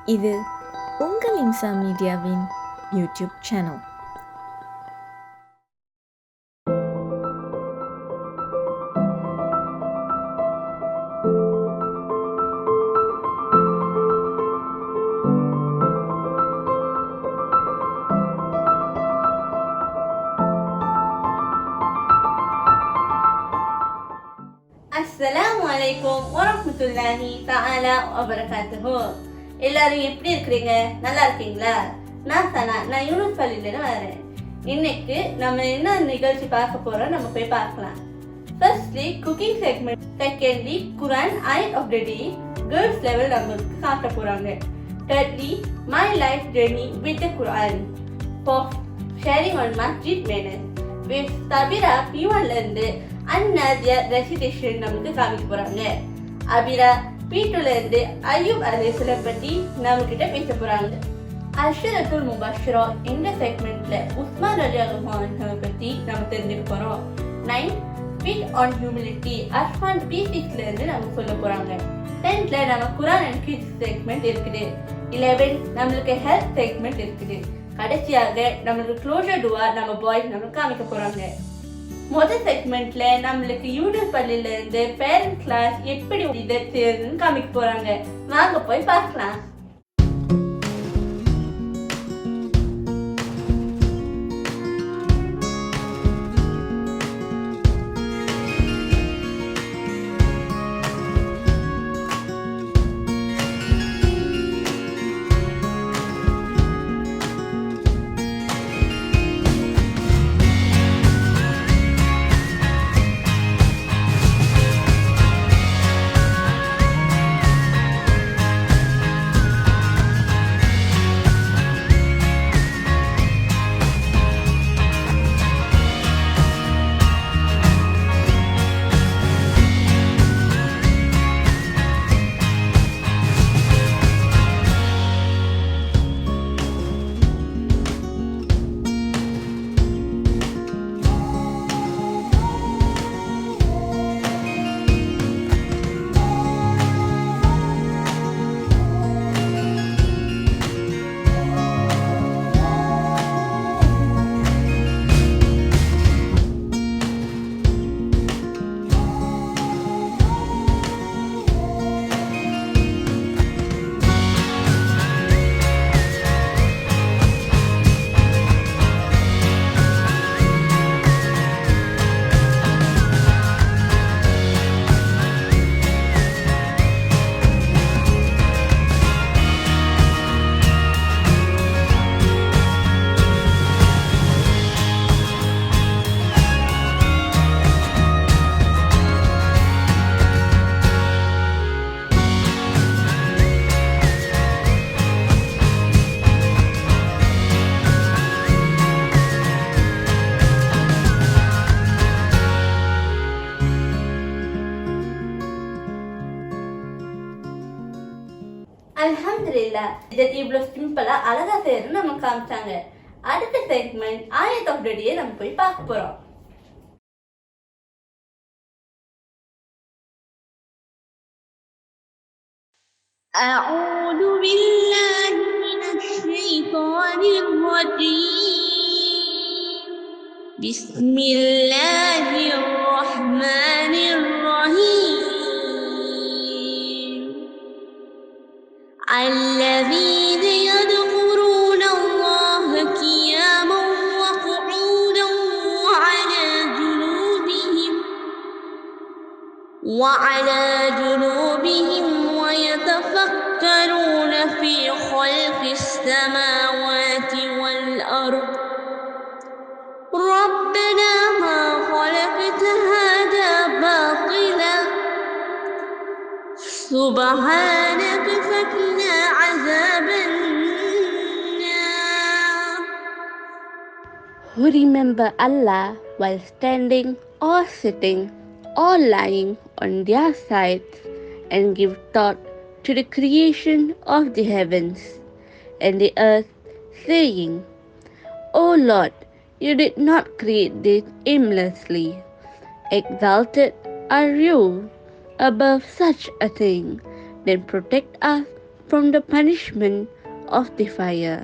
இது உங்கள் இம்சா மீடியாவின் YouTube channel. அஸ்ஸலாமு அலைக்கும் வரஹ்மத்துல்லாஹி தஆலா வபரகாத்துஹு. எல்லாரும் எப்படி இருக்கிறீங்க? நல்லா இருக்கீங்களா? நான் சனா, நான் யூனிஸ் பள்ளியிலேருந்து வரேன். இன்னைக்கு நம்ம என்ன நிகழ்ச்சி பார்க்க போறோம், நம்ம போய் பார்க்கலாம். Firstly cooking segment, secondly Quran ஆயத் of the day girls level நம்மளுக்கு காட்ட போறாங்க. thirdly my life journey with the Quran. Fourth sharing on மஸ்ஜித் மேனர்ஸ் வித் சபிரா P1ல இருந்து அந்நாதியா ரெசிடேஷன் நமக்கு காமிக்க போறாங்க. அபிரா P2ல இருந்து அய்யூப் அலைஹிஸ்ஸலாம் பத்தி நம்ம கிட்ட பேச போறாங்க. அஷ்ரத்துல் முபஷ்ஷரா இந்த செக்மெண்ட்ல உஸ்மான் ரலியல்லாஹு அன்ஹு பத்தி நம்ம தெரிஞ்சுக்க போறோம். 9 ஸ்பீக் ஆன் ஹியூமிலிட்டி அர்ஃபான் P6ல இருந்து நம்ம சொல்ல போறாங்க. 10ல நம்ம குரான் அண்ட் கிட்ஸ் செக்மெண்ட் இருக்குது. 11 நம்மளுக்கு ஹெல்த் செக்மெண்ட் இருக்குது. கடைசியாக நம்மளுக்கு க்ளோஷர் டுவா நம்ம பாய்ஸ் நம்ம காமிக்க போறாங்க. முதல் செக்மெண்ட்ல நம்மளுக்கு யூனிஸ் பள்ளியில இருந்து பேரண்ட் கிளாஸ் எப்படி இதை செய்யறதுன்னு காமிக்க போறாங்க. வாங்க போய் பார்க்கலாம். அல்ஹம்துலில்லாஹ், இதை இவ்வளவு சிம்பிளா அழகா செய்யறது நம்ம காமிச்சாங்க. அடுத்த செக்மெண்ட் ஆயத் ஆஃப் தி டே நம்ம போய் பார்க்க போறோம். أعوذ بالله من الشيطان الرجيم. بسم الله الرحمن الرحيم. الذين يذكرون الله قياما وقعودا وعلى جنوبهم ويتفكرون في خلق السماوات والأرض ربنا ما خلقت هذا باطلا سبحانك فقنا عذاب النار. Who remember Allah while standing or sitting or lying on their sides and give thought to the creation of the heavens and the earth, saying, O Lord, you did not create this aimlessly. Exalted are you above such a thing. Then protect us from the punishment of the fire.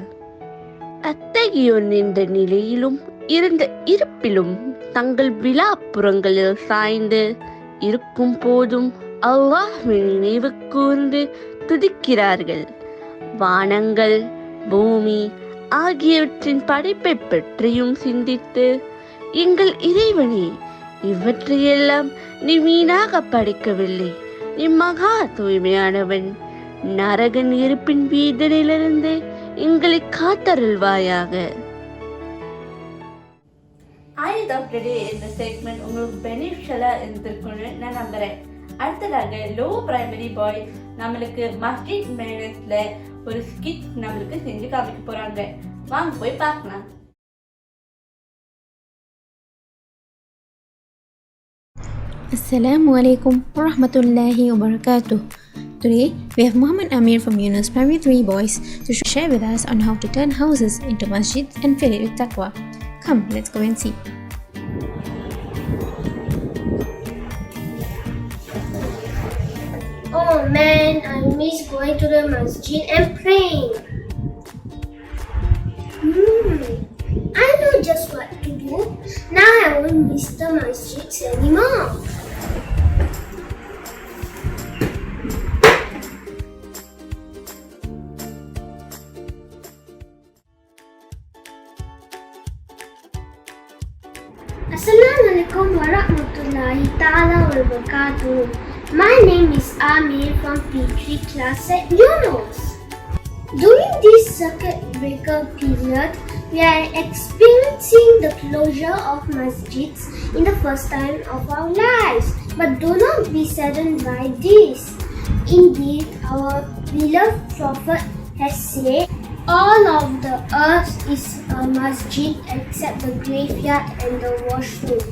அத்தகையோர் நின்ற நிலையிலும் இருந்த இருப்பிலும் தங்கள் விழாப்புறங்களில் சாய்ந்து இருக்கும் போதும் அல்லாஹ்வின் நினைவு கூர்ந்து துதிக்கிறார்கள். வானங்கள், பூமி ஆகியவற்றின் படைப்பை பற்றியும் சிந்தித்து, எங்கள் இறைவனே, இவற்றையெல்லாம் நீ வீணாக படைக்கவில்லை, நீ மகா தூய்மையானவன். நரக நெருப்பின் வேதனையிலிருந்து எங்களை காத்தருள்வாயாக. ஆயுத ஆஃப்டே இந்த செக்மெண்ட் உங்களுக்கு பெனிஃபிஷியலாக இருந்திருக்கும்னு நான் நம்புகிறேன். அடுத்ததாக லோ பிரைமரி பாய்ஸ் நம்மளுக்கு மஸ்ஜித் மேனஸ்ல ஒரு ஸ்கிட் நம்மளுக்கு செஞ்சு காமிக்க போறாங்க. வாங்க போய் பார்க்கலாம். Assalamu alaikum warahmatullahi wabarakatuh. Today, we have Muhammad Amir from Yunus Primary 3 Boys to share with us on how to turn houses into masjids and fill it with taqwa. Come, let's go and see. Oh man, I miss going to the masjid and praying. I know just what to do. Now I won't miss the masjids anymore. Assalamualaikum warahmatullahi ta'ala wabarakatuh. My name is Amir from P3 class at Yunus. During this circuit breaker period, we are experiencing the closure of masjids in the first time of our lives. But do not be saddened by this. Indeed, our beloved Prophet has said, all of the earth is a masjid except the graveyard and the washroom.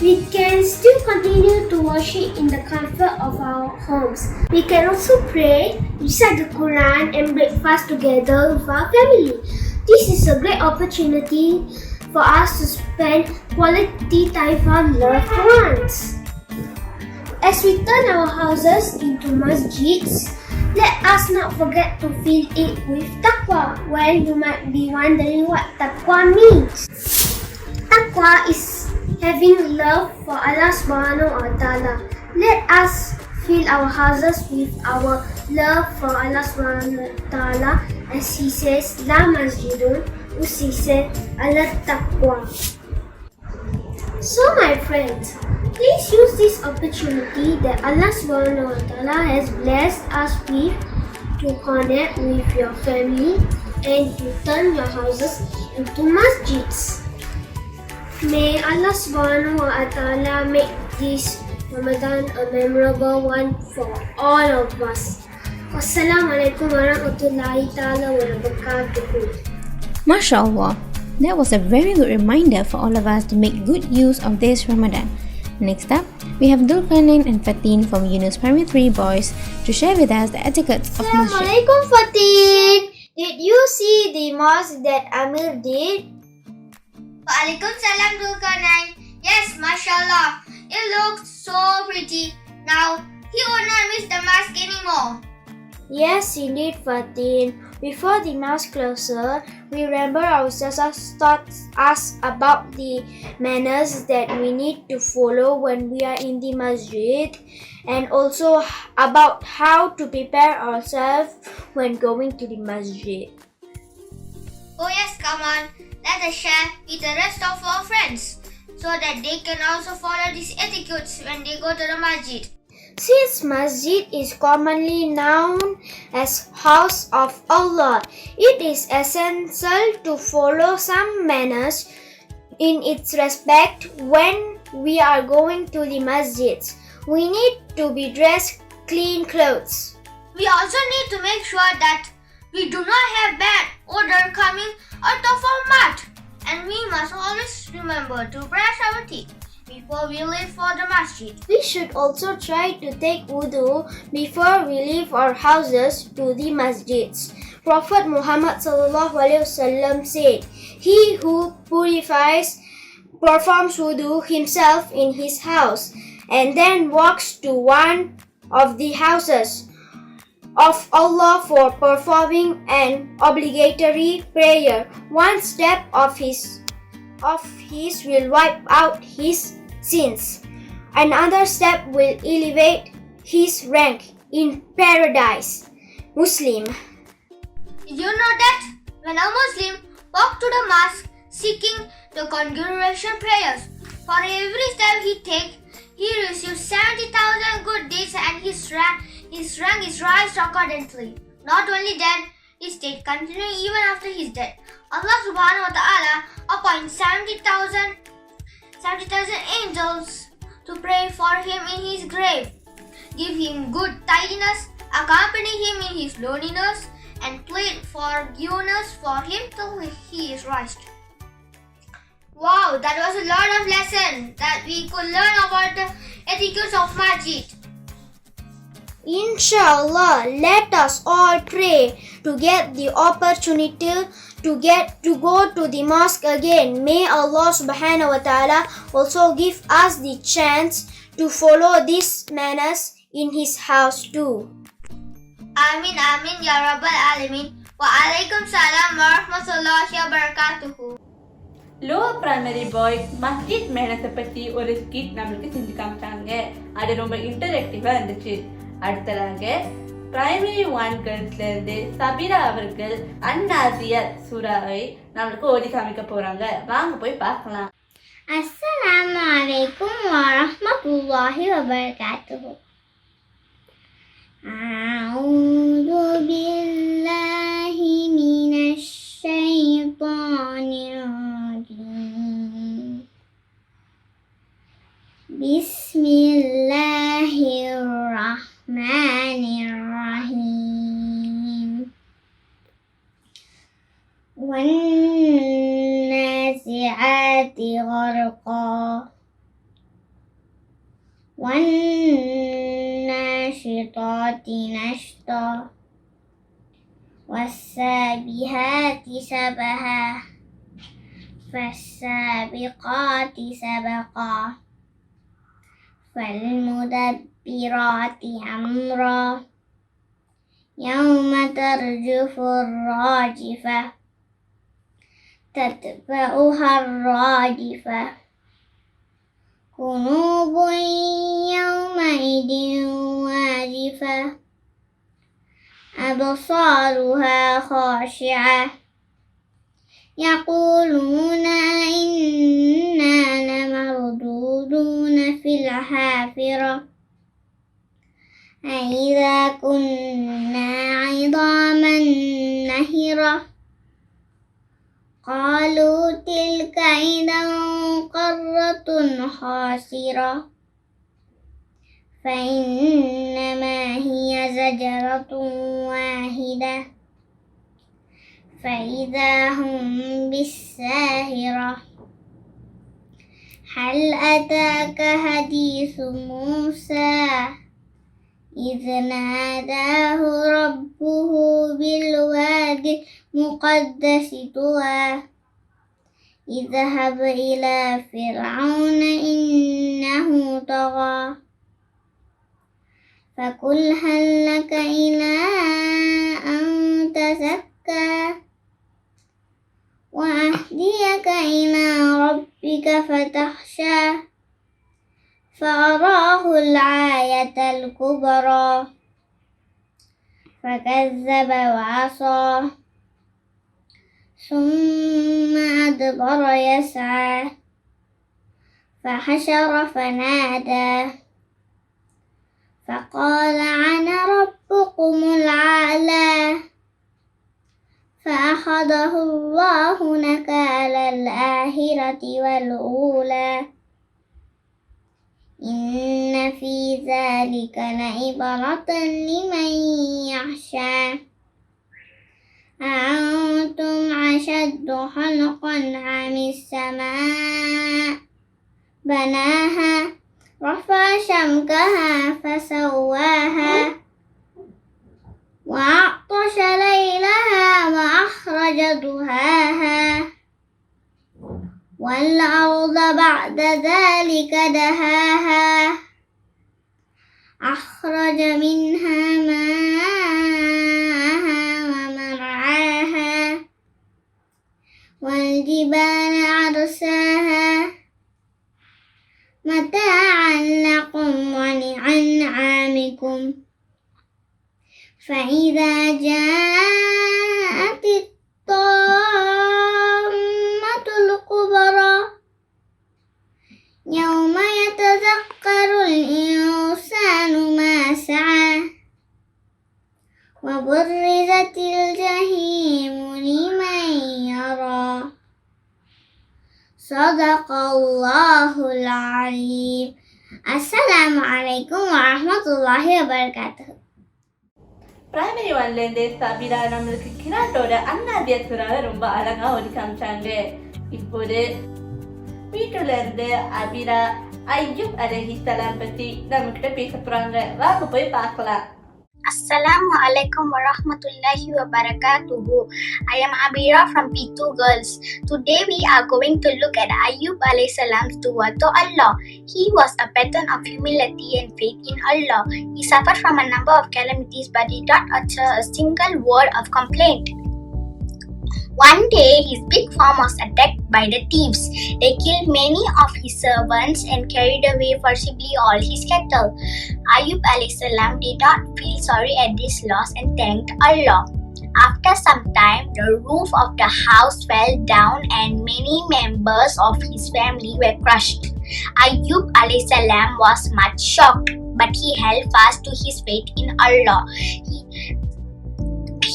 We can still continue to worship in the comfort of our homes. We can also pray, recite the Quran and break fast together with our family. This is a great opportunity for us to spend quality time with our loved ones. As we turn our houses into masjids, let us not forget to fill it with taqwa. Well, you might be wondering what taqwa means. Taqwa is having love for Allah subhanahu wa ta'ala. Let us fill our houses with our love for Allah subhanahu wa ta'ala, as he says, La masjidun usisa ala taqwa. So my friends, please use this opportunity that Allah subhanahu wa ta'ala has blessed us with to connect with your family and to turn your houses into masjids. May Allah subhanahu wa ta'ala make this Ramadan a memorable one for all of us. Wassalamualaikum warahmatullahi ta'ala wabarakatuh. MashaAllah, that was a very good reminder for all of us to make good use of this Ramadan. Next up, we have Dulkarnain and Fatin from Yunus Primary 3 Boys to share with us the etiquettes of masjid. Assalamualaikum Fatin. Did you see the mosque that Amir did? Waalaikumsalam Dulkarnain. Yes, mashallah. It looks so pretty. Now, he will not miss the mosque anymore. Yes, indeed, Fatin. Before the mosque closure, we remember our sisters taught us about the manners that we need to follow when we are in the masjid, and also about how to prepare ourselves when going to the masjid. Oh yes, come on. Let us share with the rest of our friends so that they can also follow these etiquettes when they go to the masjid. Since masjid is commonly known as house of Allah, it is essential to follow some manners in its respect when we are going to the masjids. We need to be dressed clean clothes. We also need to make sure that we do not have bad odor coming out of our mouth. And we must always remember to brush our teeth before we leave for the masjid. We should also try to take wudu before we leave our houses to the masjids. Prophet Muhammad ﷺ said, "He who performs wudu himself in his house and then walks to one of the houses of Allah for performing an obligatory prayer. One step of his will wipe out his sins. Another step will elevate his rank in paradise. Muslim. Did you know that when a Muslim walks to the mosque seeking the congregation prayers, for every step he takes, he receives 70,000 good deeds and his rank is raised accordingly. Not only that, his state continuing even after his death. Allah subhanahu wa ta'ala appoints 70,000 angels to pray for him in his grave, give him good tidiness, accompany him in his loneliness, and plead forgiveness for him till he is raised. Wow, that was a lot of lessons that we could learn about the etiquette of masjid. Inshallah, let us all pray to get the opportunity to go to the mosque again. May Allah subhanahu wa ta'ala also give us the chance to follow these manners in his house too. Amin amin ya rabbal alamin. Wa alaikum salam wa rahmatullahi wa barakatuhu. Lower primary boys மஸ்ஜித் மேனஸை பற்றி ஒரு skid நம்மளுக்கு செஞ்சு காமிச்சாங்க. அது ரொம்ப இன்டராக்டிவாக இருந்துச்சு. அடுத்ததாக பிரைமரி 1 கேர்ள்ஸ்லேருந்து சபீரா அவர்கள் அந்நாசியர் சூறாவை நம்மளுக்கு ஓதி காமிக்க போகிறாங்க. வாங்க போய் பார்க்கலாம். Assalamu alaikum wa rahmatullahi wa barakatuh. A'udhu billahi minash shaitanir rajim. Bismillahirrahmanirrahim. Wan-nazi'ati gharqa. Wan-nashitati nashta. Was-sabihati sabaha. Fas-sabiqati sabaqa. Fal-mudabbirati amra. Yawma tarjufu ar-rajifah. تتبعها الرادفة. قلوب يومئذ واجفة. أبصارها خاشعة. يقولون إنا لمردودون في الحافرة. أإذا كنا عظاما نخرة. قالوا تلك إذا قرة خاسرة. فإنما هي زجرة واحدة. فإذا هم بالساهرة. هل أتاك حديث موسى إذ ناداه ربه بالوادي المقدس طوى. اذهب إلى فرعون إنه طغى. فقل هل لك إلى أن تزكى. وأهديك إلى ربك فتخشى. فأراه الآية الكبرى. فكذب وعصى. ثم أدبر يسعى. فحشر فنادى. فقال أنا ربكم الأعلى. فأخذه الله نكال الآخرة والأولى. إن في ذلك لعبرة لمن يخشى. أأنتم أشد خلقا أم السماء بناها رفع سمكها فسواها وأغطش ليلها وأخرج ضحاها والأرض بعد ذلك دهاها أخرج منها ماءها عن أنعامكم فإذا جاءت الطامة الكبرى يوم يتذكر الإنسان ما سعى وبرزت الجحيم لمن يرى صدق الله العظيم. Assalamualaikum warahmatullahi wabarakatuh. Primary ஒன்லேருந்து சபிரா நம்மளுக்கு கிராட்டோட அண்ணாபியத்துறாவை ரொம்ப அழகா ஒடி காமிச்சாங்க. இப்போது வீட்டுல இருந்து அபிரா ஐயூப் அலைஹிஸ்ஸலாம் பத்தி நம்ம கிட்ட பேச போறாங்க. வாங்க போய் பார்க்கலாம். Assalamu alaikum warahmatullahi wabarakatuh. I am Abira from P2 Girls. Today we are going to look at Ayyub alayhi salam's dua to Allah. He was a pattern of humility and faith in Allah. He suffered from a number of calamities but did not utter a single word of complaint. One day, his big farm was attacked by the thieves. They killed many of his servants and carried away forcibly all his cattle. Ayyub alayhi salam did not feel sorry at this loss and thanked Allah. After some time, the roof of the house fell down and many members of his family were crushed. Ayyub alayhi salam was much shocked, but he held fast to his faith in Allah.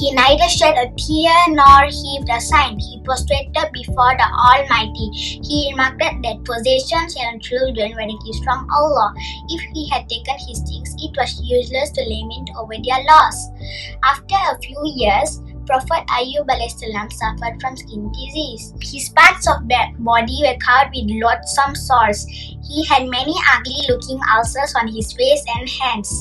He neither shed a tear nor heaved a sigh. He prostrated before the Almighty. He remarked that possessions and children were gifts from Allah. If he had taken his things, it was useless to lament over their loss. After a few years, Prophet Ayyub alayhi salam suffered from skin disease. His parts of the body were covered with loathsome sores. He had many ugly-looking ulcers on his face and hands.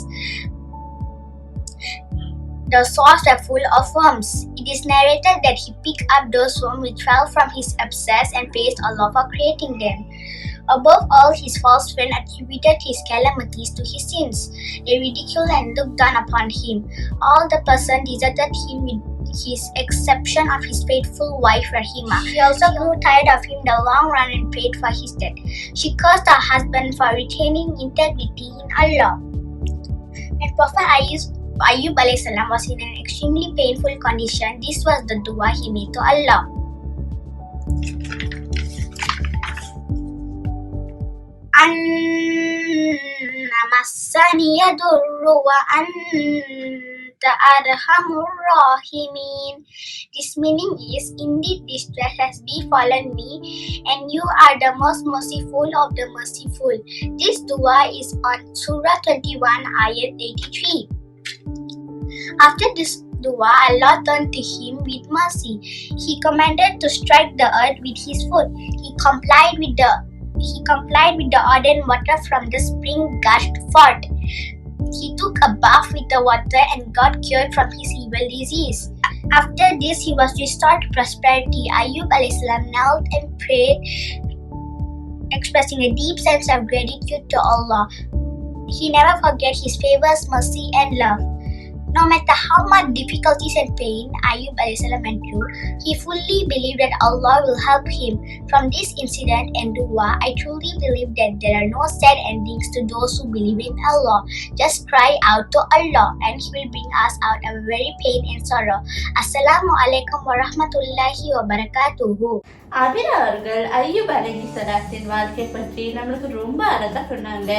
The sores were full of worms. It is narrated that he picked up those worms which fell from his abscess and praised Allah for creating them. Above all, his false friends attributed his calamities to his sins. They ridiculed and looked down upon him. All the persons deserted him with his exception of his faithful wife Rahima. She also grew tired of him in the long run and prayed for his death. She cursed her husband for retaining integrity in Allah. When Prophet Ayyub alayhi salam was in an extremely painful condition, this was the dua he made to Allah. Anna massani yadurru wa anta arhamur rahimin. This meaning is, indeed distress has befallen me and you are the most merciful of the merciful. This dua is on Surah 21 ayat 83. After this dua, Allah turned to him with mercy. He commanded to strike the earth with his foot. He complied with the ardent water from the spring gushed forth. He took a bath with the water and got cured from his evil disease. After this, he was restored to prosperity. Ayyub alayhi salam knelt and prayed, expressing a deep sense of gratitude to Allah. He never forgot his favors, mercy, and love. No matter how much difficulties and pain Ayyub alayhi salam went through, he fully believed that Allah will help him. From this incident and dua, I truly believe that there are no sad endings to those who believe in Allah. Just cry out to Allah and He will bring us out of very pain and sorrow. Assalamualaikum warahmatullahi wabarakatuh. அபிரா அவர்கள் ஐயூப் அலைஹிஸ்ஸலாத்தின் வாழ்க்கை பற்றி நம்மளுக்கு ரொம்ப அழகா சொன்னாங்க.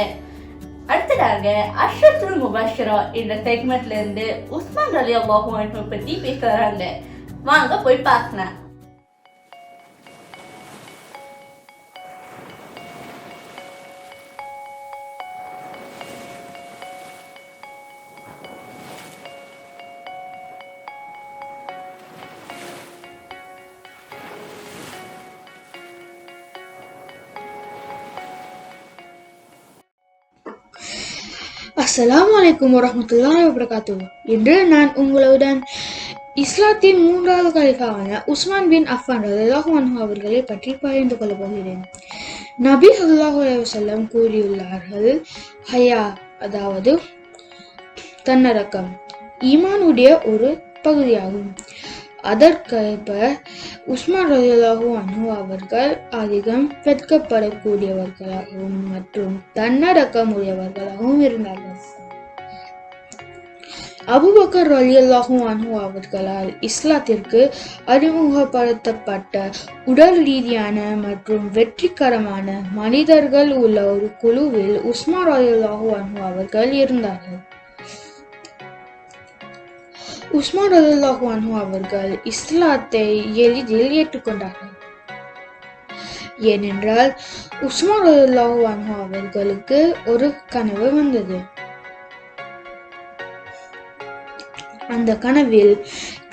அடுத்ததாக அஷ்ரத்துல் முபஷ்ஷரா என்ற செக்மெண்ட்ல இருந்து உஸ்மான் ரலியல்லாஹு அன்ஹு பத்தி பேசுறாங்க. வாங்க போய் பார்க்கலாம். அஸ்ஸலாமு வரஹ்மத்துல்லாஹி வபரகாத்துஹு. இன்று நான் உங்களுடன் இஸ்லாத்தின் மூன்றாவது கலிஃபாவான உஸ்மான் பின் அஃபான் ரலியல்லாஹு அன்ஹு அவர்களை பற்றி பகிர்ந்து கொள்ளப் போகிறேன். நபி ஸல்லல்லாஹு அலைஹி வஸல்லம் கூறியுள்ளார்கள், ஹயா அதாவது தன்னடக்கம் ஈமானுடைய ஒரு பகுதியாகும். அதற்கேற்ப உஸ்மான் ரலியல்லாஹு அன்ஹு அவர்கள் அதிகம் வெட்கப்படக்கூடியவர்களாகவும் மற்றும் தன்னடக்கம் உடையவர்களாகவும் இருந்தார்கள். அபூபக்கர் ரலியல்லாஹு அன்ஹு அவர்களால் இஸ்லாத்திற்கு அறிமுகப்படுத்தப்பட்ட உடல் ரீதியான மற்றும் வெற்றிகரமான மனிதர்கள் உள்ள ஒரு குழுவில் உஸ்மான் ரலியல்லாஹு அன்ஹு அவர்கள் இருந்தார்கள். உஸ்மான் ரலியல்லாஹு அன்ஹு அவர்கள் இஸ்லாத்தை எளிதில் ஏற்றுக்கொண்டார்கள். ஏனென்றால் உஸ்மான் ரலியல்லாஹு அன்ஹு அவர்களுக்கு ஒரு கனவு வந்தது. அந்த கனவில்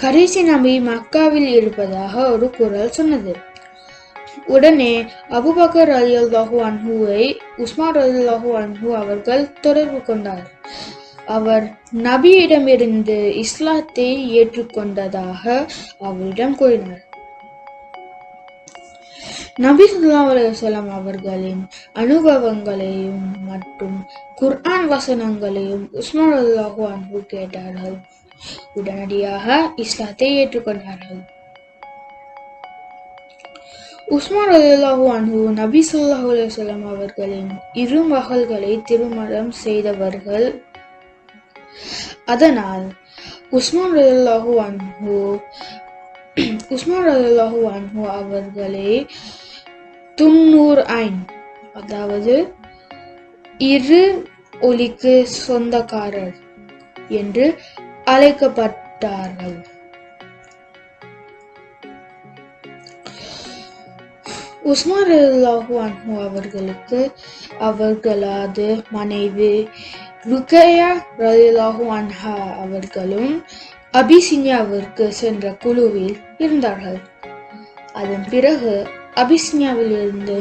கடைசி நபி மக்காவில் இருப்பதாக ஒரு குரல் சொன்னது. உடனே அபூபக்கர் ரலியல்லாஹு அன்ஹுவை உஸ்மான் ரலியல்லாஹு அன்ஹு அவர்கள் தொடர்பு கொண்டார். அவர் நபியிடமிருந்து இஸ்லாத்தை ஏற்றுக்கொண்டதாக அவரிடம் கூறினார். நபி ஸல்லல்லாஹு அலைஹி வஸல்லம் அவர்களின் அனுபவங்களையும் மற்றும் குர்ஆன் வசனங்களையும் உஸ்மான் ரலியல்லாஹு அன்ஹு கேட்டார்கள். உடனடியாக இஸ்லாத்தை ஏற்றுக்கொண்டார்கள். உஸ்மான் ரலியல்லாஹு அன்ஹு நபி ஸல்லல்லாஹு அலைஹி வஸல்லம் அவர்களின் இரு மகள்களை திருமணம் செய்தவர்கள். அதனால் உஸ்மான் ரலியல்லாஹு அன்ஹு அவர்களை துன்னூர் ஐன், அதாவது இரு ஒளிக்கு சொந்தக்காரர் என்று அழைக்கப்பட்டார்கள். உஸ்மான் ரலியல்லாஹு அன்ஹு அவர்களுக்கு அவர்களது மனைவி ருக்கையா ரலியல்லாஹு அன்ஹா அவர்களும் அபிசினியாவிற்கு சென்ற குழுவில் இருந்தார்கள். அதன் பிறகு அபிசினியாவில் இருந்து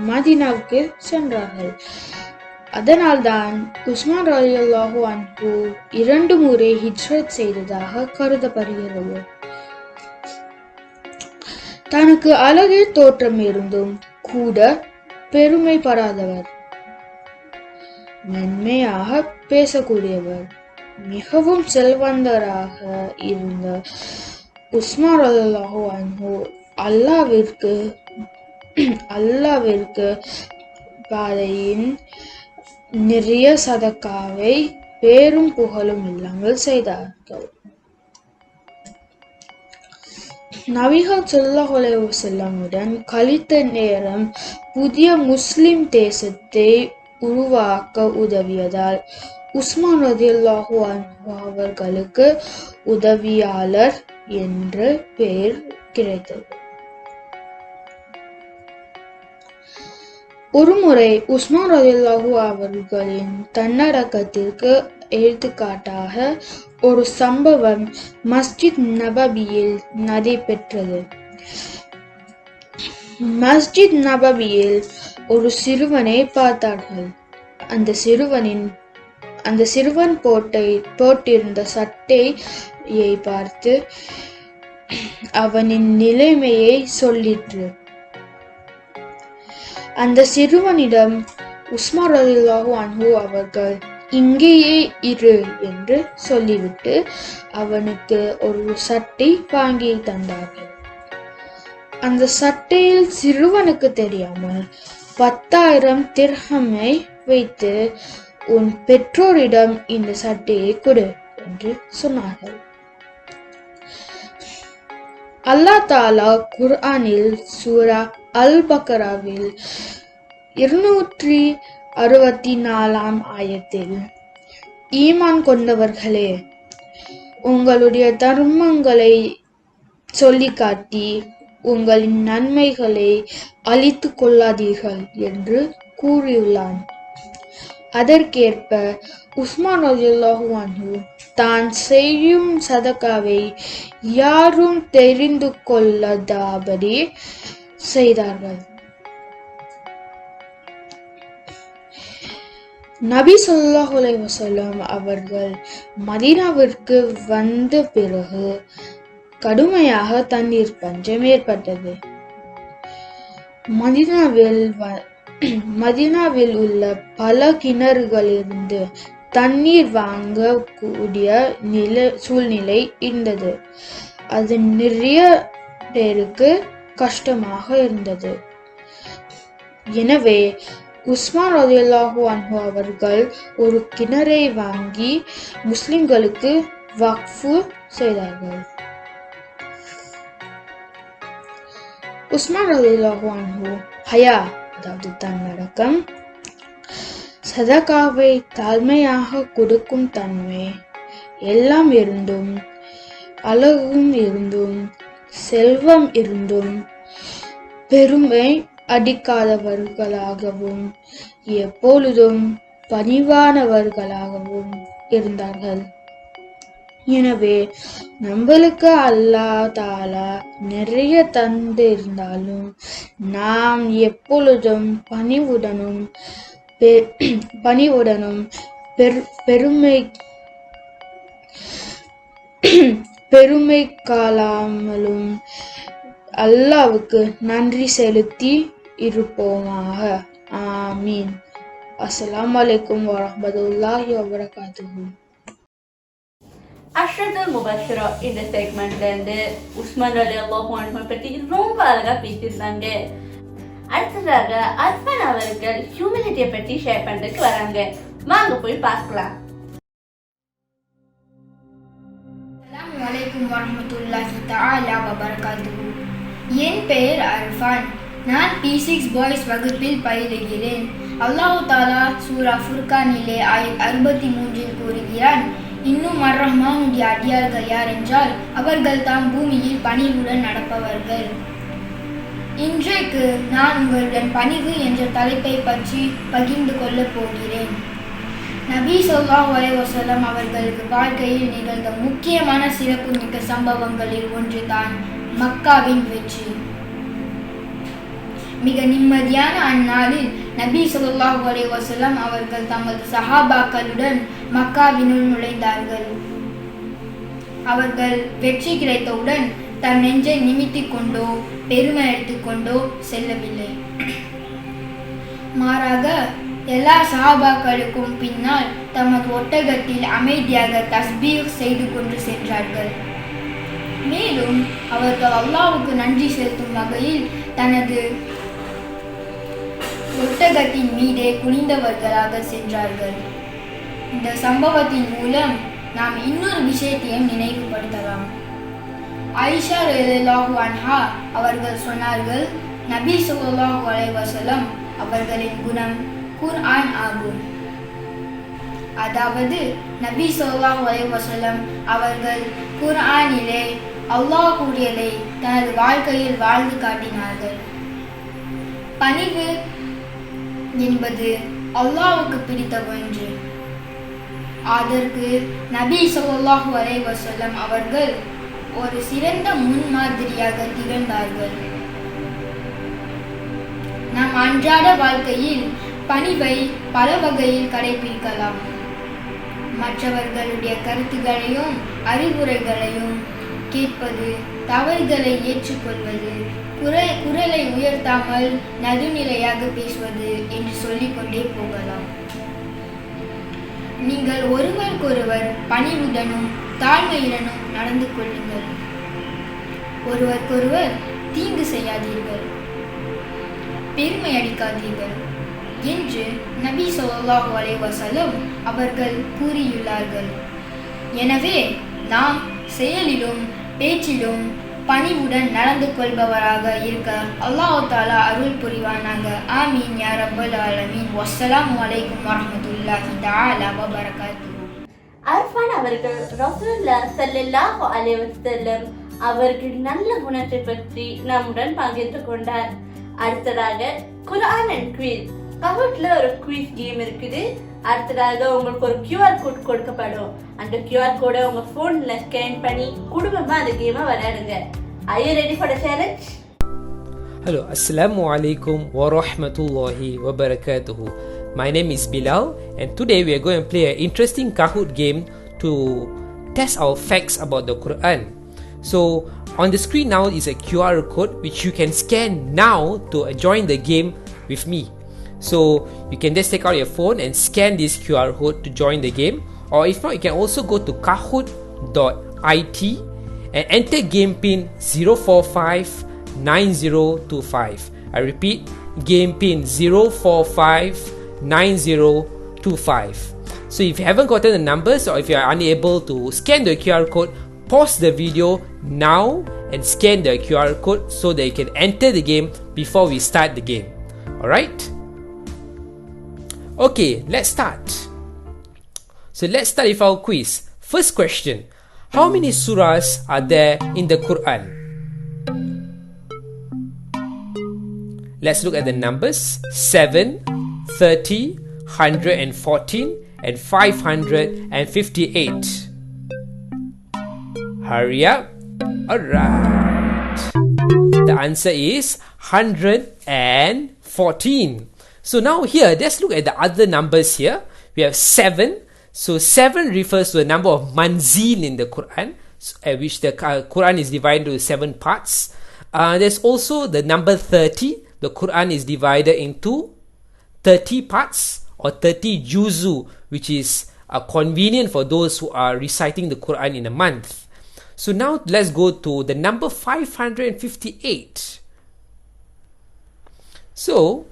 மதீனாவுக்கு சென்றார்கள். அதனால்தான் உஸ்மான் ரலியல்லாஹு அன்ஹு 2 முறை ஹிஜ்ரத் செய்ததாக கருதப்படுகிறது. தனக்கு அழகிய தோற்றம் இருந்தும் கூட பெருமைப்படாதவர், மென்மையாக பேசக்கூடியவர், மிகவும் செல்வந்தராக இருந்த உஸ்மான் ரலியல்லாஹு அன்ஹு அல்லாஹ்விற்கு பாதையின் நிறைய சதக்காவை பேரும் புகழும் இல்லாமல் செய்தார்கள். நபிகள் ஸல்லல்லாஹு அலைஹி வஸல்லமுடன் கழித்த நேரம் புதிய முஸ்லிம் தேசத்தை உருவாக்க உதவியதால் உஸ்மான் ரலியல்லாஹு அன்ஹு அவர்களுக்கு உதவியாளர் என்ற பெயர் கிடைத்தது. ஒருமுறை உஸ்மான் ரலியல்லாஹு அவர்களின் தன்னடக்கத்திற்கு எடுத்துக்காட்டாக ஒரு சம்பவம் மஸ்ஜித் நபவியில் நடைபெற்றது. மஸ்ஜித் நபவியில் ஒரு சிறுவனை பார்த்தார்கள். அந்த சிறுவன் போட்டிருந்த சட்டையை பார்த்து அவனின் நிலைமையை சொல்லிற்று. அந்த சிறுவனிடம் உஸ்மான் ரலியல்லாஹு அன்ஹு அவர்கள் இங்கேயே இரு என்று சொல்லிவிட்டு அவனுக்கு ஒரு சட்டை வாங்கி தந்தார்கள். அந்த சட்டையில் சிறுவனுக்கு தெரியாமல் 10,000 திர்ஹமை வைத்து உன் பெற்றோரிடம் இந்த சட்டையை கொடு என்று சொன்னார்கள். அல்லாஹ் தஆலா குர்ஆனில் சூரா அல்-பக்ராவில் 264 ஆயத்தில், ஈமான் கொண்டவர்களே, உங்களுடைய தர்மங்களை சொல்லிக்காட்டி உங்களின் நன்மைகளை அழித்துக் கொள்ளாதீர்கள் என்று கூறியுள்ளான். அதற்கேற்ப உஸ்மான் ரலியல்லாஹு அன்ஹு தான் செய்யும் சதகாவை யாரும் தெரிந்து கொள்ளாதபடி செய்தார்கள். நபி ஸல்லல்லாஹு அலைஹி வஸல்லம் அவர்கள் மதீனாவிற்கு வந்த பிறகு கடுமையாக தண்ணீர் பஞ்சம் ஏற்பட்டது. மதீனாவில் உள்ள பல கிணறுகளிலிருந்து தண்ணீர் வாங்க கூடிய சூழ்நிலை இருந்தது. அது நிறைய பேருக்கு கஷ்டமாக இருந்தது. எனவே உஸ்மான் ரலியல்லாஹு அன்ஹு அவர்கள் ஒரு கிணறை வாங்கி முஸ்லிம்களுக்கு வக்ஃபு செய்தார்கள். உஸ்மான் ரலியல்லாஹு அன்ஹு ஹயா, அதாவது தன்னடக்கம், சதகாவை தாழ்மையாக கொடுக்கும் தன்மை, எல்லாம் இருந்தும், அழகும் இருந்தும், செல்வம் இருந்தும் பெருமை அடிக்காதவர்களாகவும் எப்பொழுதும் பணிவானவர்களாகவும் இருந்தார்கள். எனவே நம்மளுக்கு அல்லாஹ் தாலா நிறைய தந்து இருந்தாலும் நாம் எப்பொழுதும் பணிவுடனும் பெருமை காலாமலும் அல்லாஹ்வுக்கு நன்றி செலுத்தி இருப்போமாக. ஆமீன். அஸ்ஸலாமு அலைக்கும் வரஹ்மத்துல்லாஹி வபரகாத்துஹு. அஷ்ரதுல் முபஷ்ஷரா இந்த செக்மெண்ட்ல இருந்து உஸ்மான் ரலியல்லாஹு அன்ஹு பற்றி ரொம்ப அழகா பேசியிருந்தாங்க. அடுத்ததாக அர்ஃபான் அவர்கள் ஹியூமிலிட்டியை பற்றி ஷேர் பண்றதுக்கு வராங்க. வாங்க போய் பார்க்கலாம். அஸ்ஸலாமு அலைக்கும் வரஹ்மத்துல்லாஹி தஆலா வபரகாத்துஹு. என் பெயர் அர்ஃபான். நான் P6 பாய்ஸ் வகுப்பில் பயிலுகிறேன். அல்லாஹ் தாலா சூரா ஃபுர்கானிலே ஆயத் 63 கூறுகிறான், இன்னும் அர்-ரஹ்மானுடைய அடியார்கள் யார் என்றால் அவர்கள் தாம் பூமியில் பணிவுடன் நடப்பவர்கள். இன்றைக்கு நான் உங்களுடன் பணிவு என்ற தலைப்பை பற்றி பகிர்ந்து கொள்ளப் போகிறேன். நபி ஸல்லல்லாஹு அலைஹி வஸல்லம் அவர்களுக்கு வாழ்க்கையில் நிகழ்ந்த முக்கியமான சிறப்புமிக்க சம்பவங்களில் ஒன்றுதான் மக்காவின் வெற்றி. மிக நிம்மதியான அந்நாளில் நபி ஸல்லல்லாஹு அலைஹி வஸல்லம் அவர்கள் தமது சஹாபாக்களுடன் மக்காவினுள் நுழைந்தார்கள். அவர்கள் வெற்றி கிடைத்தவுடன் தன் நெஞ்சை நிமித்திக் கொண்டோ பெருமை எடுத்துக்கொண்டோ செல்லவில்லை. மாறாக எல்லா சஹாபாக்களுக்கும் பின்னால் தமது ஒட்டகத்தில் அமைதியாக தஸ்பீஹ் செய்து கொண்டு சென்றார்கள். மேலும் அவர்கள் அல்லாஹ்வுக்கு நன்றி செலுத்தும் வகையில் தனது ஒட்டகத்தின் மீதே குனிந்தவர்களாக சென்றார்கள். இந்த சம்பவத்தின் மூலம் நாம் இன்னொரு விஷயத்தையும் நினைவுபடுத்தலாம். ஆயிஷா ரலியல்லாஹு அன்ஹா அவர்கள் சொன்னார்கள், நபி ஸல்லல்லாஹு அலைஹி வஸல்லம் அவர்களின் குணம் குர்ஆன் ஆகும். அதாவது நபி ஸல்லல்லாஹு அலைஹி வஸல்லம் அவர்கள் குர்ஆனிலே அல்லாஹ் கூறியதை தனது வாழ்க்கையில் வாழ்ந்து காட்டினார்கள். பணிவு என்பது அல்லாஹ்வுக்கு பிடித்த ஒன்று. அதற்கு நபி ஸல்லல்லாஹு அலைஹி வஸல்லம் அவர்கள் ஒரு சிறந்த முன்மாதிரியாக திகழ்ந்தார்கள். நாம் அன்றாட வாழ்க்கையில் பணிவை பல வகையில் கடைபிடிக்கலாம். மற்றவர்களுடைய கருத்துகளையும் அறிவுரைகளையும் கேட்பது, தவறுகளை ஏற்றுக்கொள்வது, குரலை உயர்த்தாமல் நடுநிலையாக பேசுவது என்று சொல்லிக்கொண்டே போகலாம். நீங்கள் ஒருவருக்கொருவர் பணிவுடனும் தாழ்மையுடனும் நடந்து கொள்ளுங்கள். ஒருவருக்கொருவர் தீங்கு செய்யாதீர்கள், பெருமை அடிக்காதீர்கள் என்று நபி ஸல்லல்லாஹு அலைஹி வஸல்லம் அவர்கள் கூறியுள்ளார்கள். எனவே நாம் செயலிலும் பேச்சிலும் பணிவுடன் நடந்து கொள்பவராக இருக்க அல்லாஹ் தஆலா அருள் புரிவானாக. ஆமீன் யா ரப்பல் ஆலமீன். வஸ்ஸலாமு அலைக்கும் வரஹ்மத்துல்லாஹி தஆலா வபரகாத்துஹு. அர்ஃபான் அவர்கள் ரசூலுல்லாஹ் ஸல்லல்லாஹு அலைஹி வஸல்லம் அவர்கள் நல்ல குணத்தை பற்றி நம்முடன் பகிர்ந்து கொண்டார். அடுத்ததாக குர்ஆன் அண்ட் குவிஸ். கஹூட்ல ஒரு குவிஸ் கேம் இருக்குது. அடுத்ததாக உங்களுக்கு ஒரு QR கோட் கொடுக்கப்படும். அந்த QR கோடை உங்க போன்ல ஸ்கேன் பண்ணி குடும்பமா அந்த கேமை விளையாடுங்க. Are you ready for the challenge? Hello, Assalamu alaikum wa rahmatullahi wa barakatuhu. My name is Bilal and today we are going to play an interesting Kahoot game to test our facts about the Quran. So on the screen now is a QR code which you can scan now to join the game with me. So you can just take out your phone and scan this QR code to join the game, or if not you can also go to kahoot.it and enter game pin 0459025. I repeat, game pin 0459025. So if you haven't gotten the numbers, or if you are unable to scan the QR code, pause the video now and scan the QR code so that you can enter the game before we start the game. Alright? Okay, let's start. So let's start with our quiz. First question. How many surahs are there in the Quran? Let's look at the numbers. 7, 30, 114 and 558. Hurry up. Alright. The answer is 114. So now here, let's look at the other numbers here. We have 7. So 7 refers to the number of manzil in the Quran, which the Quran is divided into 7 parts. There's also the number 30. The Quran is divided into 30 parts or 30 juzu, which is convenient for those who are reciting the Quran in a month. So now let's go to the number 558. So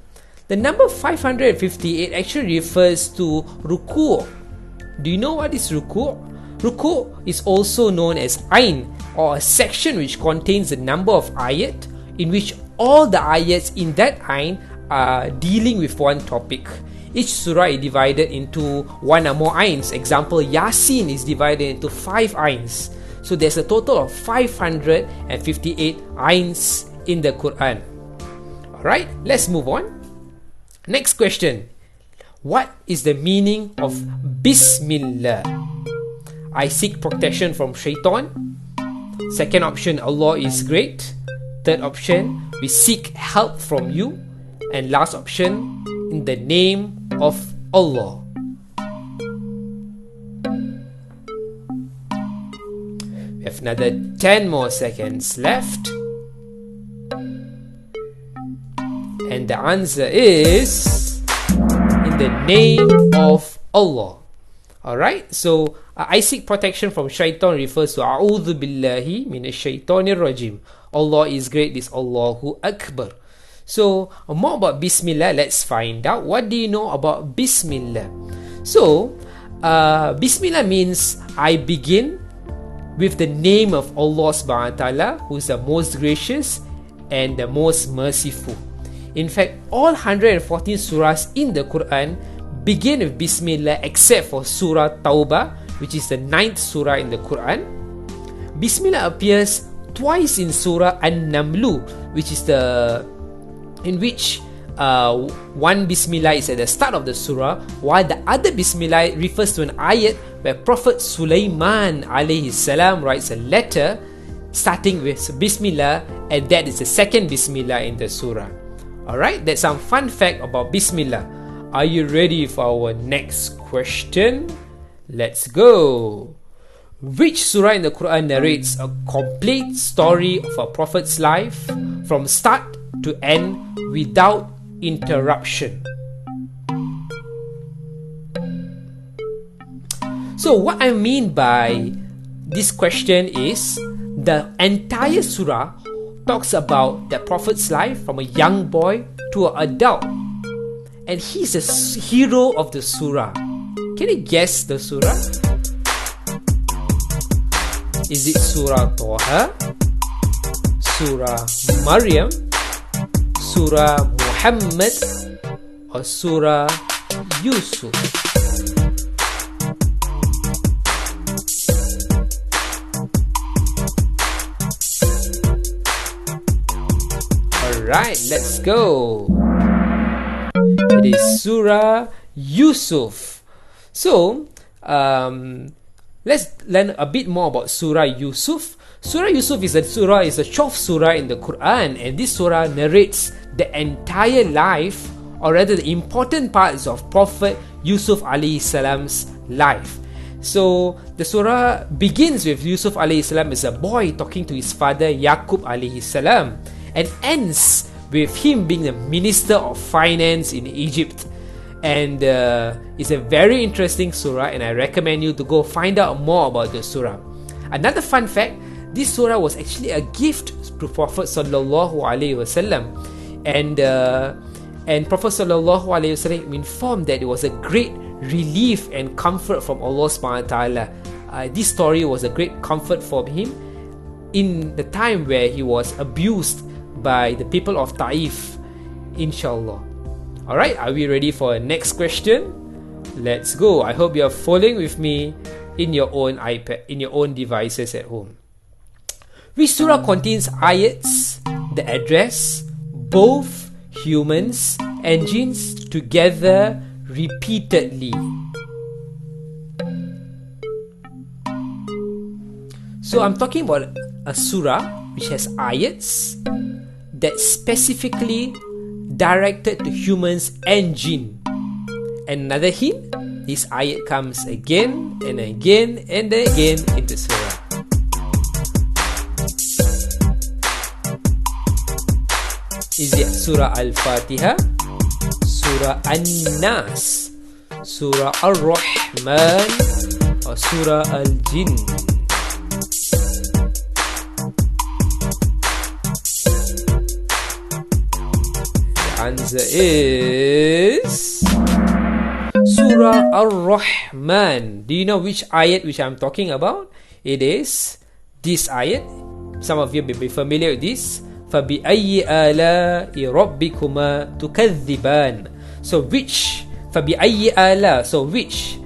the number 558 actually refers to ruku'. Do you know what is ruku'? Ruku' is also known as ain, or a section which contains a number of ayat in which all the ayats in that ain are dealing with one topic. Each surah is divided into one or more ains. Example, Yasin is divided into 5 ains. So there's a total of 558 ains in the Quran. Alright, let's move on. Next question. What is the meaning of Bismillah? I seek protection from shaitan. Second option, Allah is great. Third option, we seek help from you. And last option, in the name of Allah. We have another 10 more seconds left. And the answer is in the name of Allah. Alright, so I seek protection from shaitan refers to A'udhu billahi minash shaitanir rajim. Allah is great, is Allahu Akbar. So more about Bismillah, let's find out. What do you know about Bismillah? So Bismillah means I begin with the name of Allah subhanahu wa ta'ala, who is the most gracious and the most merciful. In fact, all 114 surahs in the Quran begin with Bismillah except for Surah Taubah, which is the 9th surah in the Quran. Bismillah appears twice in Surah An-Namlu, which is in which one Bismillah is at the start of the surah, while the other Bismillah refers to an ayat where Prophet Sulaiman alayhi salam writes a letter starting with Bismillah, and that is the second Bismillah in the surah. Alright, that's some fun fact about Bismillah. Are you ready for our next question? Let's go. Which surah in the Quran narrates a complete story of a prophet's life from start to end without interruption? So what I mean by this question is the entire surah talks about the prophet's life from a young boy to an adult, and he's a hero of the surah. Can you guess the surah? Is it Surah Toha, Surah Maryam, Surah Muhammad, or Surah Yusuf? Alright, let's go. It is Surah Yusuf. So, let's learn a bit more about Surah Yusuf. Surah Yusuf is a 12th surah in the Quran, and this surah narrates the entire life, or rather the important parts of Prophet Yusuf alayhi salam's life. So the surah begins with Yusuf alayhi salam as a boy talking to his father Yaqub alayhi salam, and ends with him being the minister of finance in Egypt. And it's a very interesting surah, and I recommend you to go find out more about the surah. Another fun fact, this surah was actually a gift to Prophet sallallahu alaihi wasallam, and Prophet sallallahu alaihi wasallam informed that it was a great relief and comfort from Allah subhanahu wa ta'ala. This story was a great comfort for him in the time where he was abused by the people of Taif, inshallah. Alright, are we ready for the next question? Let's go. I hope you are following with me in your own iPad, in your own devices at home. Which surah contains ayats that address both humans and jinns together repeatedly? So I'm talking about a surah which has ayats that specifically directed to humans and jinn. And another hint, this ayat comes again and again and again in the surah. Is it Surah Al-Fatiha, Surah An-Nas, Surah Ar-Rahman, or Surah Al-Jinn? The answer is Surah Ar-Rahman. Do you know which ayat which I'm talking about? It is this ayat. Some of you may be familiar with this. فَبِأَيِّ آلَاءِ رَبِّكُمَا تُكَذِّبَانِ. So which فَبِأَيِّ آلَاء, so which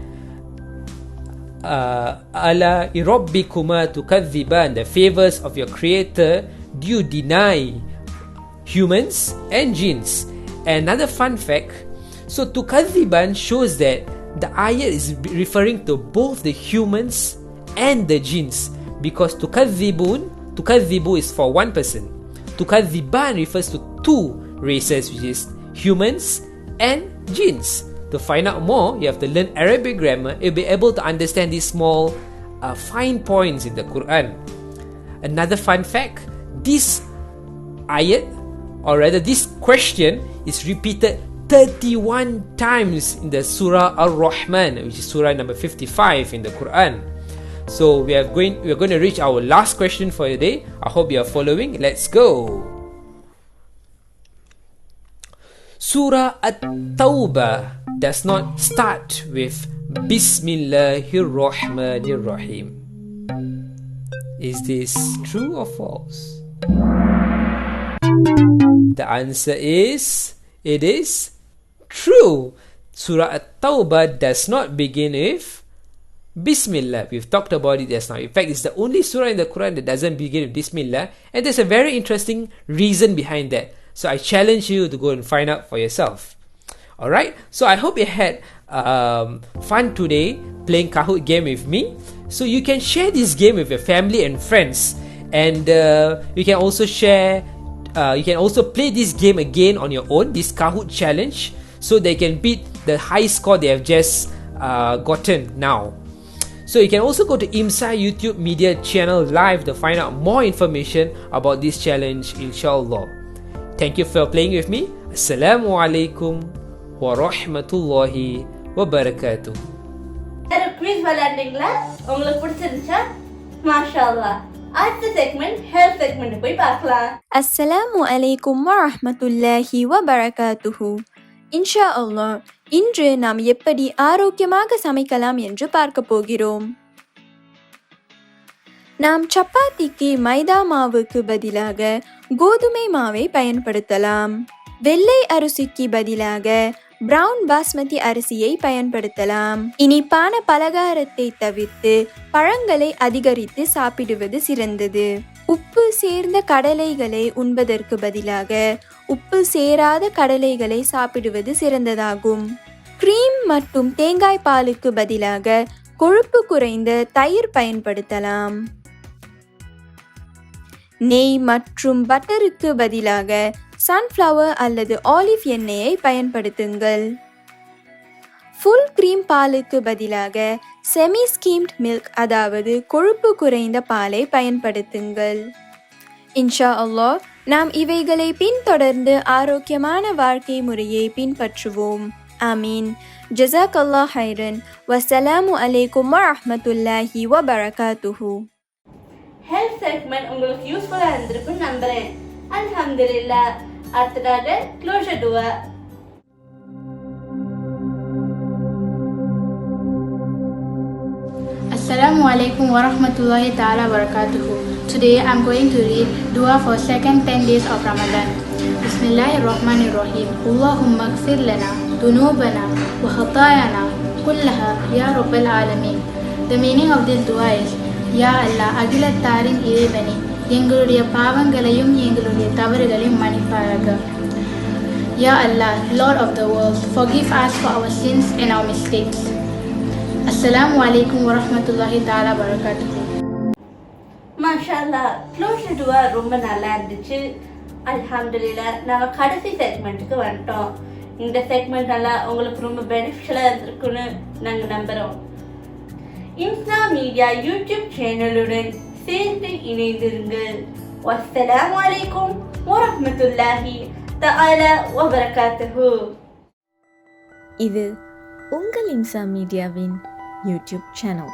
آلَاءِ رَبِّكُمَا تُكَذِّبَانِ, the favors of your creator do you deny, humans and jinns? Another fun fact, so tukadhiban shows that the ayat is referring to both the humans and the jinns, because tukadhibu is for one person. Tukadhiban refers to two races, which is humans and jinns. To find out more, you have to learn Arabic grammar. You'll be able to understand these small fine points in the Quran. Another fun fact, this ayat, or rather this question, is repeated 31 times in the Surah Ar-Rahman, which is Surah number 55 in the Quran. So we are going to reach our last question for today. I hope you are following. Let's go. Surah At-Tawbah does not start with Bismillahir Rahmanir Rahim. Is this true or false? The answer is, it is true. Surah At-Tawbah does not begin with Bismillah. We've talked about it just now. In fact, it's the only surah in the Quran that doesn't begin with Bismillah, and there's a very interesting reason behind that. So I challenge you to go and find out for yourself. Alright, so I hope you had fun today playing Kahoot game with me. So you can share this game with your family and friends, and you can also share. You can also play this game again on your own, this Kahoot challenge, so they can beat the high score they have just gotten now. So you can also go to IMSSA YouTube Media channel live to find out more information about this challenge, inshallah. Thank you for playing with me. Assalamualaikum warahmatullahi wabarakatuh. Quiz விளையாண்டீங்களா? உங்களுக்கு பிடிச்சிருந்துச்சா? மாஷாஅல்லாஹ். அடுத்த segment health segment போய் பார்க்கலாம். அஸ்ஸலாமு அலைக்கும் வரஹ்மத்துல்லாஹி வபரகாத்துஹு. இன்ஷா அல்லாஹ், இன்று நாம் எப்படி ஆரோக்கியமாக சமைக்கலாம் என்று பார்க்க போகிறோம். நாம் சப்பாத்திக்கு மைதா மாவுக்கு பதிலாக கோதுமை மாவை பயன்படுத்தலாம். வெள்ளை அரிசிக்கு பதிலாக பிரவுன் பாஸ்மதி அரிசியை பயன்படுத்தலாம். இனிப்பான பலகாரத்தை தவிர்த்து பழங்களை அதிகரித்து சாப்பிடுவது சிறந்தது. உப்பு சேர்ந்த கடலைகளை உண்பதற்கு பதிலாக உப்பு சேராத கடலைகளை சாப்பிடுவது சிறந்ததாகும். கிரீம் மற்றும் தேங்காய் பாலுக்கு பதிலாக கொழுப்பு குறைந்த தயிர் பயன்படுத்தலாம். நெய் மற்றும் பட்டருக்கு பதிலாக சன்ஃப்ளவர் அல்லது ஆலிவ் எண்ணெயை பயன்படுத்துங்கள். ஃபுல் கிரீம் பாலுக்கு பதிலாக செமி ஸ்கீம்ட் மில்க், அதாவது கொழுப்பு குறைந்த பாலை பயன்படுத்துங்கள். இன்ஷா அல்லாஹ், நாம் இவைகளை பின்தொடர்ந்து ஆரோக்கியமான வாழ்க்கை முறையை பின்பற்றுவோம். ஆமீன். ஜஸாக்கல்லாஹ் ஹைரன். வஸ்ஸலாமு அலைக்கும் வரஹ்மத்துல்லாஹி வபரகாத்துஹு. ஹெல்த் செக்மெண்ட் உங்களுக்கு யூஸ்ஃபுல்லாக இருந்திருக்குன்னு நம்புகிறேன். அல்ஹம்துலில்லாஹ். அடுத்ததாக க்ளோஷர் துவா. Assalamu alaikum wa rahmatullahi ta'ala wa barakatuhu. Today I'm going to read dua for second 10 days of Ramadan. Bismillahirrahmanirrahim. Allahumma ighfir lana dhunubana wa khatayana kullaha ya rabbal alamin. The meaning of this dua is, Ya Allah, அகிலத்தாரின் இறைவனே, எங்களுடைய பாவங்களையும் எங்களுடைய தவறுகளையும் மன்னிப்பாயாக. Ya Allah, Lord of the world, forgive us for our sins and our mistakes. Assalamu alaikum wa rahmatullahi ta'ala wa barakatuhu. மாஷால்லா, closure துவா ரொம்ப நல்லா இருந்துச்சு. அல்ஹம்துலில்லாஹ். நாங்கள் கடைசி செக்மெண்ட்டுக்கு வந்துட்டோம். இந்த செக்மெண்ட் நல்லா உங்களுக்கு ரொம்ப பெனிஃபிஷியலாக இருந்திருக்குன்னு நாங்கள் நம்புகிறோம். இம்ஸ்ஸா மீடியா யூடியூப் சேனலுடன் சேர்ந்து இணைந்திருங்கள். வஸ்ஸலாமு அலைக்கும் வரஹ்மத்துல்லாஹி தஆலா வ பரகாத்துஹு. இது உங்கள் இம்சா மீடியாவின் யூடியூப் சேனல்.